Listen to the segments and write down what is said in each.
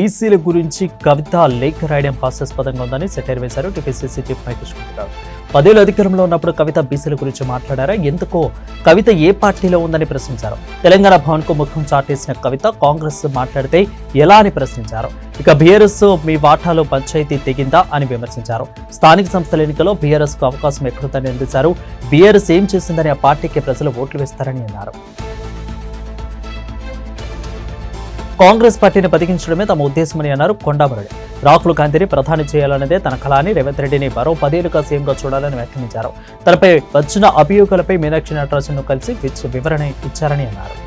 బీసీల గురించి కవిత లేఖ రాయడం హాస్యాస్పదంగా ఉందని సెటైర్ వేశారు టీపీసీసీ చీఫ్ మహేష్ కుమార్. 10 ఏళ్ల అధికారంలో ఉన్నప్పుడు కవిత బీసీల గురించి మాట్లాడారా? ఎందుకో కవిత ఏ పార్టీలో ఉందని ప్రశ్నించారు. తెలంగాణ భవన్ కు ముఖం చాటేసిన కవిత కాంగ్రెస్ మాట్లాడితే ఎలా అని ప్రశ్నించారు. ఇక బీఆర్ఎస్ మీ వాటాలో పంచాయతీ తెగిందా అని విమర్శించారు. స్థానిక సంస్థల ఎన్నికల్లో బీఆర్ఎస్ కు అవకాశం ఎక్కడుందని నిలదీశారు. బీఆర్ఎస్ ఏం చేసిందని ఆ పార్టీకి ప్రజలు ఓట్లు వేస్తారని అన్నారు. కాంగ్రెస్ పార్టీని బతికించడమే తమ ఉద్దేశమని అన్నారు కొండామురళి. రాహుల్ గాంధీని ప్రధాని చేయాలన్నదే తన కళ అని, రేవంత్ రెడ్డిని మరో 10 ఏళ్లుగా సీఎంగా చూడాలని వ్యాఖ్యానించారు. తనపై వచ్చిన అభియోగాలపై మీనాక్షి నటరాజన్ను కలిసి వివరణ ఇచ్చారని అన్నారు.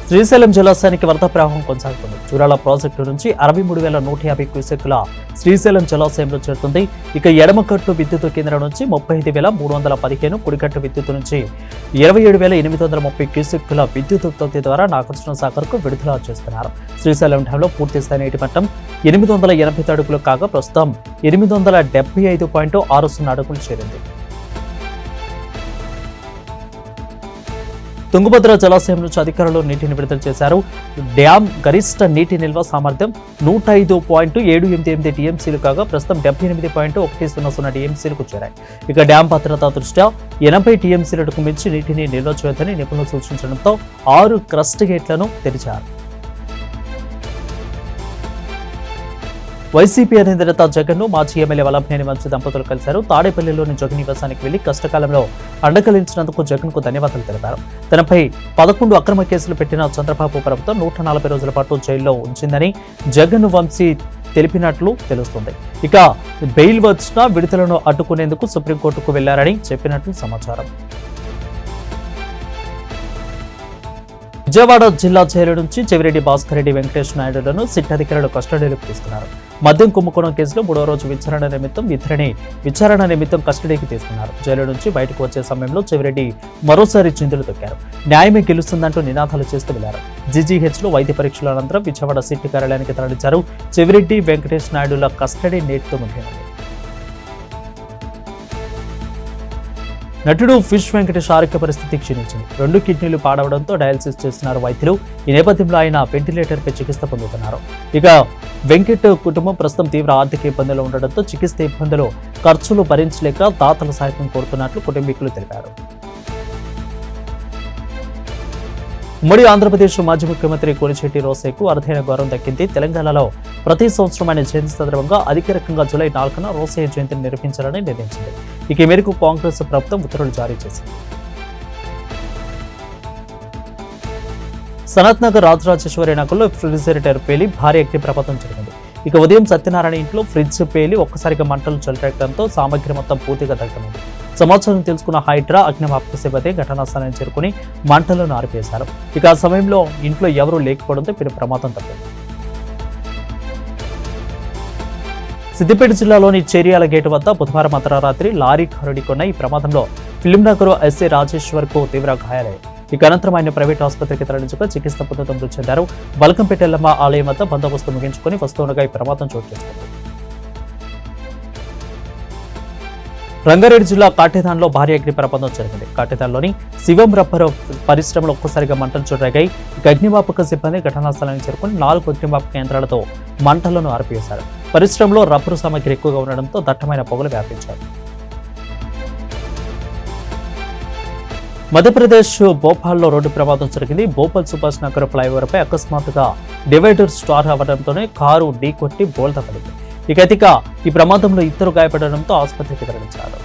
శ్రీశైలం జలాశయానికి వరద ప్రవాహం కొనసాగుతుంది. చూరాల ప్రాజెక్టు నుంచి 63,150 క్యూసెక్కుల శ్రీశైలం జలాశయంలో చేరుతుంది. ఇక ఎడమకట్టు విద్యుత్ కేంద్రం నుంచి 35,315, కుడికట్టు విద్యుత్ నుంచి 27,830 క్యూసెక్కుల విద్యుత్ ఉత్పత్తి ద్వారా నాగార్జున సాగర్ కు విడుదల చేస్తున్నారు. శ్రీశైలం డ్యాంలో పూర్తి స్థాయి నీటి మట్టం 880 అడుగులు కాగా ప్రస్తుతం 875.60 అడుగులు చేరింది. తుంగభద్ర జలాశయం నుంచి అధికారులు నీటిని విడుదల చేశారు. డ్యాం గరిష్ట నీటి నిల్వ సామర్థ్యం 105.788 టీఎంసీలు కాగా ప్రస్తుతం 78.100 టీఎంసీలకు చేరాయి. ఇక డ్యాం భద్రతా దృష్ట్యా 80 టీఎంసీలకు మించి నీటిని నిల్వ చేయొద్దని నిపుణులు సూచించడంతో 6 క్రస్ట్ గేట్లను తెరిచారు. వైసీపీ అధినేత జగన్ ను మాజీ ఎమ్మెల్యే వల్లభనేని వంశీ దంపతులు కలిశారు. తాడేపల్లిలోని జగన్ నివాసానికి వెళ్లి కష్టకాలంలో అండకలించినందుకు జగన్ కు ధన్యవాదాలు తెలిపారు. తనపై 11 అక్రమ కేసులు పెట్టిన చంద్రబాబు ప్రభుత్వం 140 రోజుల పాటు జైల్లో ఉంచిందని జగన్ వంశీ తెలిపినట్లు తెలుస్తుంది. ఇక బెయిల్ వచ్చిన విడుదలను అడ్డుకునేందుకు సుప్రీంకోర్టుకు వెళ్లారని చెప్పినట్లు సమాచారం. విజయవాడ జిల్లా జైలు నుంచి చెవిరెడ్డి భాస్కర్ రెడ్డి, వెంకటేష్ నాయుడులను సిట్ అధికారులు కస్టడీలోకి తీసుకున్నారు. మద్యం కుంభకోణం కేసులో 3వ రోజు ఇద్దరిని విచారణ నిమిత్తం కస్టడీకి తీసుకున్నారు. జైలు నుంచి బయటకు వచ్చే సమయంలో చెవిరెడ్డి మరోసారి చిందులు తొక్కారు. న్యాయమే గెలుస్తుందంటూ నినాదాలు చేస్తూ వెళ్లారు. జీజీహెచ్ లో వైద్య పరీక్షల అనంతరం విజయవాడ సిట్ కార్యాలయానికి తరలించారు. చెవిరెడ్డి, వెంకటేష్ నాయుడుల కస్టడీ నేటితో ముగియనుంది. నటుడు ఫిష్ వెంకటేష్ ఆరోగ్య పరిస్థితి క్షీణించింది. 2 కిడ్నీలు పాడవడంతో డయాలసిస్ చేస్తున్నారు వైద్యులు. ఈ నేపథ్యంలో ఆయన వెంటిలేటర్పై చికిత్స పొందుతున్నారు. ఇక వెంకట్ కుటుంబం ప్రస్తుతం తీవ్ర ఆర్థిక ఇబ్బందులు ఉండడంతో చికిత్స ఇబ్బందులు ఖర్చులు భరించలేక దాతల సహాయం కోరుతున్నట్లు కుటుంబీకులు తెలిపారు. ఉమ్మడి ఆంధ్రప్రదేశ్ మాజీ ముఖ్యమంత్రి కోలిశెట్టి రోసయ్యకు అరుదైన గౌరవం దక్కింది. తెలంగాణలో ప్రతి సంవత్సరం ఆయన జయంతి సందర్భంగా అధికారికంగా జూలై 4న రోసయ్య జయంతిని నిర్వహించాలని నిర్ణయించింది. ఈ మేరకు కాంగ్రెస్ ప్రభుత్వం ఉత్తర్వులు జారీ చేసింది. సనత్ నగర్ రాజరాజేశ్వరి నగర్లో రిఫ్రిజిరేటర్ పేలి భారీ అగ్ని ప్రమాదం జరిగింది. ఇక ఉదయం సత్యనారాయణ ఇంట్లో ఫ్రిడ్జ్ పేలి ఒక్కసారిగా మంటలు చెలరేగడంతో సామగ్రి మొత్తం పూర్తిగా దగ్ధమైంది. సమాచారం తెలుసుకున్న హైడ్రా అగ్నిమాపక సిబ్బంది ఘటనా స్థలాన్ని చేరుకుని మంటలను ఆర్పేశారు. ఇక ఆ సమయంలో ఇంట్లో ఎవరూ లేకపోవడంతో పెను ప్రమాదం తప్పింది. సిద్దిపేట జిల్లాలోని చేరియాల గేటు వద్ద బుధవారం అర్ధరాత్రి లారీ ఖరీదుకొన్న ఈ ప్రమాదంలో ఫిలింనగర్ ఎస్ఐ రాజేశ్వర్ కు తీవ్ర గాయాలయ్యాయి. ఇక అనంతరం ఆయన ప్రైవేట్ ఆసుపత్రికి తరలించగా చికిత్స పొందుతూ మృతి చెందారు. బల్కంపేట ఎల్లమ్మ ఆలయం వద్ద బందోబస్తు ముగించుకుని వస్తుండగా ఈ ప్రమాదం చోటు చేసుకుంది. రంగారెడ్డి జిల్లా కాటేదాన్లో భారీ అగ్ని ప్రమాదం జరిగింది. కాటేదాన్లోని శివం రబ్బర్ పరిశ్రమలో ఒక్కసారిగా మంటలు చెలరేగాయి. ఇక అగ్నిమాపక సిబ్బంది ఘటనా స్థలానికి చేరుకుని 4 అగ్నిమాపక యంత్రాలతో మంటలను ఆర్పివేశారు. పరిశ్రమలో రబ్బరు సామగ్రి ఎక్కువగా ఉండడంతో దట్టమైన పొగలు వ్యాపించారు. మధ్యప్రదేశ్ భోపాల్లో రోడ్డు ప్రమాదం జరిగింది. భోపాల్ సుభాష్ నగర్ ఫ్లైఓవర్ పై అకస్మాత్తుగా డివైడర్ స్టార్ అవ్వడంతోనే కారు ఢీకొట్టి బోల్తా పడింది. ఇక ఈ ప్రమాదంలో 2 గాయపడడంతో ఆసుపత్రికి తరలించారు.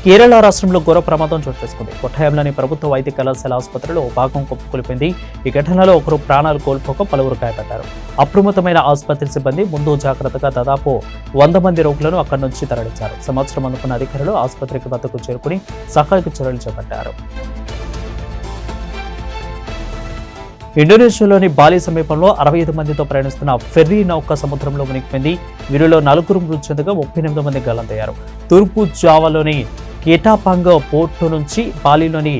కేరళ రాష్ట్రంలో ఘోర ప్రమాదం చోటు చేసుకుంది. కొట్టాయంలోని ప్రభుత్వ వైద్య కళాశాల ఆసుపత్రిలో ఓ భాగం కుప్పకూలిపోయింది. ఈ ఘటనలో ఒకరు ప్రాణాలు కోల్పోక పలువురు గాయపడ్డారు. అప్రమత్తమైన ఆసుపత్రి సిబ్బంది ముందు జాగ్రత్తగా దాదాపు 100 మంది రోగులను అక్కడి నుంచి తరలించారు. సమాచారం అందుకున్న అధికారులు ఆసుపత్రికి వద్దకు చేరుకుని సహాయక చర్యలు చేపట్టారు. ఇండోనేషియాలోని బాలి సమీపంలో 65 మందితో ప్రయాణిస్తున్న ఫెర్రీ నౌక సముద్రంలో మునిగిపోయింది. వీరిలో 4 మృతి చెందగా 38 మంది గల్లంతయ్యారు. తూర్పు జావాలోని కేటాపాంగ్ పోర్టు నుంచి బాలిలోని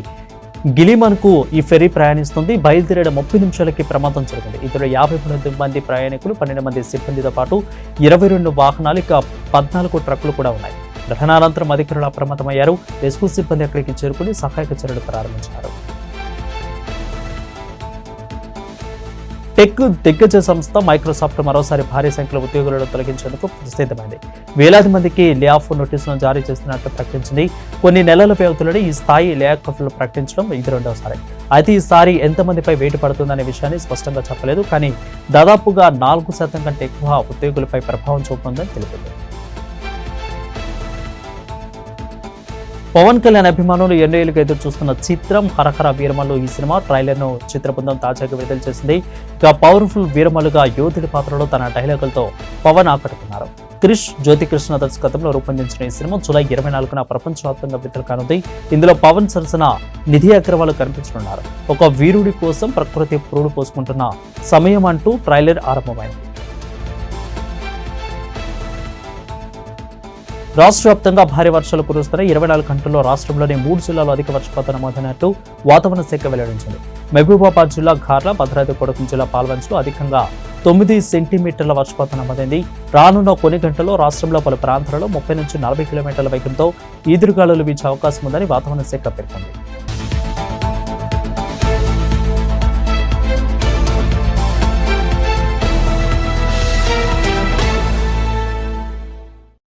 గిలిమన్కు ఈ ఫెర్రీ ప్రయాణిస్తుంది. బయలుదేరిన 30 నిమిషాలకి ప్రమాదం జరిగింది. ఇందులో 58 మంది ప్రయాణికులు, 12 మంది సిబ్బందితో పాటు 22 వాహనాలు, ఇక 14 ట్రక్కులు కూడా ఉన్నాయి. గ్రహణానంతరం అధికారులు అప్రమత్తమయ్యారు. రెస్క్యూ సిబ్బంది అక్కడికి చేరుకుని సహాయక చర్యలు ప్రారంభించారు. టెక్ దిగ్గజ సంస్థ మైక్రోసాఫ్ట్ మరోసారి భారీ సంఖ్యలో ఉద్యోగులను తొలగించేందుకు సిద్ధమైంది. వేలాది మందికి లే ఆఫ్ నోటీసులను జారీ చేస్తున్నట్లు ప్రకటించింది. కొన్ని నెలల వ్యవధిలోనే ఈ స్థాయి లే ఆఫ్లు ప్రకటించడం ఇది రెండవసారి. అయితే ఈసారి ఎంతమందిపై వేటు పడుతుందనే విషయాన్ని స్పష్టంగా చెప్పలేదు. కానీ దాదాపుగా 4% కంటే ఎక్కువ ఉద్యోగులపై ప్రభావం చూపుతుందని తెలిపింది. పవన్ కళ్యాణ్ అభిమానులు ఎన్నేళ్లుగా ఎదురు చూస్తున్న చిత్రం హరహర వీరమల్లు. ఈ సినిమా ట్రైలర్ ను చిత్ర బృందం తాజాగా విడుదల చేసింది. ఇక పవర్ఫుల్ వీరమల్లుగా యోధుడి పాత్రలో తన డైలాగులతో పవన్ ఆకట్టుకున్నారు. క్రిష్ జ్యోతికృష్ణ దర్శకత్వంలో రూపొందించిన ఈ సినిమా జూలై 24న ప్రపంచవ్యాప్తంగా విడుదల కానుంది. ఇందులో పవన్ సరసన నిధి అగర్వాల్ కనిపించనున్నారు. ఒక వీరుడి కోసం ప్రకృతి పురుడు పోసుకుంటున్న సమయం అంటూ ట్రైలర్ ఆరంభమైంది. రాష్ట్ర వ్యాప్తంగా భారీ వర్షాలు కురుస్తున్నాయి. 24 గంటల్లో రాష్ట్రంలోని 3 జిల్లాల్లో అధిక వర్షపాతం నమోదైనట్టు వాతావరణ శాఖ వెల్లడించింది. మహబూబాబాద్ జిల్లా ఘార్ల, భద్రాద్రి కొత్తగూడెం జిల్లా పాల్వంచ్లో అధికంగా 9 సెంటీమీటర్ల వర్షపాతం నమోదైంది. రానున్న కొన్ని గంటల్లో రాష్ట్రంలో పలు ప్రాంతాలలో 30 నుంచి 40 కిలోమీటర్ల వేగంతో ఈదురుగాలులు వీచే అవకాశం ఉందని వాతావరణ శాఖ పేర్కొంది.